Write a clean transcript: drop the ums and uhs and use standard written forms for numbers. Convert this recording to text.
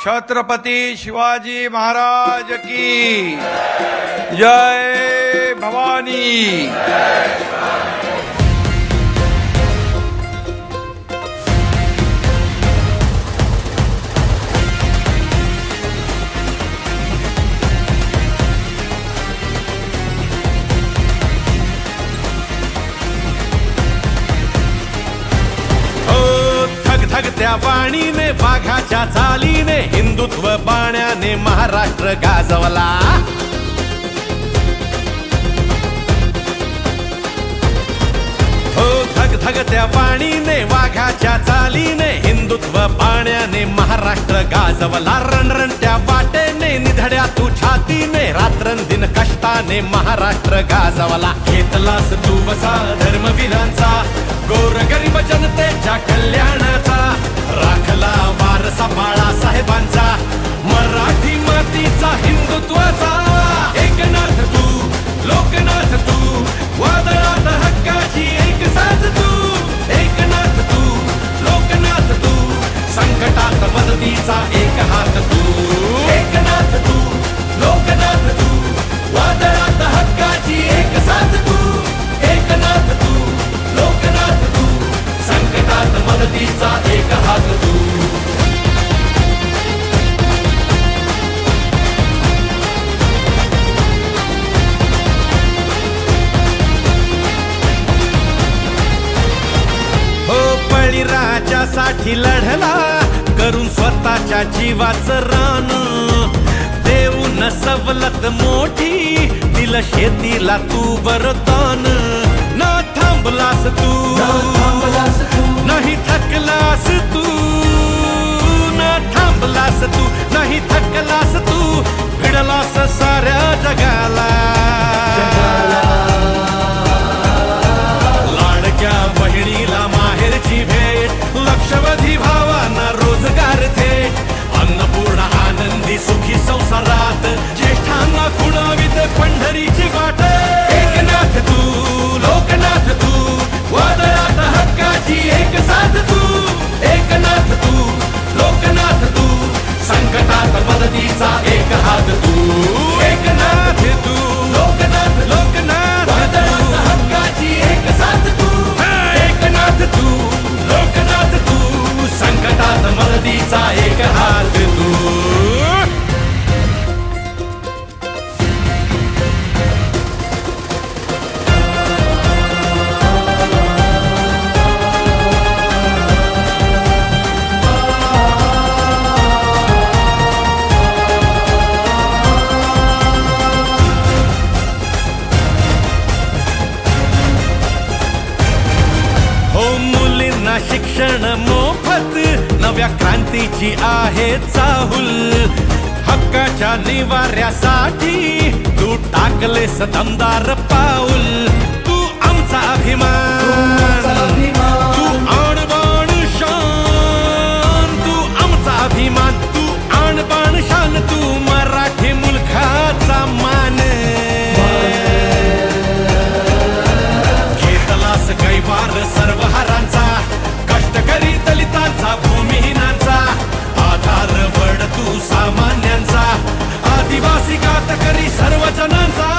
छत्रपती शिवाजी महाराज की जय भवानी। त्या वाणीने वाघाच्या चालीने हिंदुत्व बाण्याने महाराष्ट्र गाजवला। हो धग धग त्या वाणीने वाघाच्या चालीने हिंदुत्व बाण्याने महाराष्ट्र गाजवला। रणरणत्या वाटेने निधड्या तू छातीने रात्रंदिन कष्टाने महाराष्ट्र गाजवला। घेतलास तू वसा धर्मवीरांचा गोरगरीब जनतेच्या कल्याणाचा राखला वारसा बाळासाहेबांचा मराठी मातीचा हिंदुत्वाचा। एकनाथ तू लोकनाथ तू वादळात हक्काची एक साथ तू। एकनाथ तू लोकनाथ तू संकटात मदतीचा एक हात तू। एकनाथ तू लोकनाथ तू वादळात हक्काची एक साथ तू। एकनाथ तू लोकनाथ तू संकटात मदतीचा एक हात तू। हो बळीराजासाठी लढला करून स्वतःच्या जीवाचं रान। देऊन सवलत मोठी दिल शेतीला तू वरदान। ना थांबलास तू नाही थकलास तू। ना थांबलास तू नाही थकलास तू भिडलास साऱ्या जगाला। लाडक्या बहिणीला माहेरची भेट लक्षवधी भावांना रोजगार थेट। अन्नपूर्णा आनंदी सुखी संसारात ज्येष्ठांना खुणावीत पंढरीची वाट। एकनाथ तू लोकनाथ तू वादळात हक्काची एक साथ तू। एकनाथ तू लोकनाथ तू संकटात मदतीचा एक हात तू। एकनाथ तू लोकनाथ लोकनाथ वादळात हक्काची एक साथ तू। एकनाथ तू लोकनाथ तू संकटात मदतीचा एक हात तू। शिक्षण मोफत नव्या क्रांतीची आहे चाहुल। हक्काच्या निवाऱ्यासाठी तू टाकलेस दमदार पाऊल। तू आमचा अभिमान तू आणबाण शान। तू आमचा अभिमान तू आणबाण शान तू मराठी मुलखाचा मान। घेतलास कैवार सर्व हारांचा कष्टकरी दलितांचा भूमिहीनांचा आधार वड तू सामान्यांचा आदिवासी कातकरी सर्व जनांचा।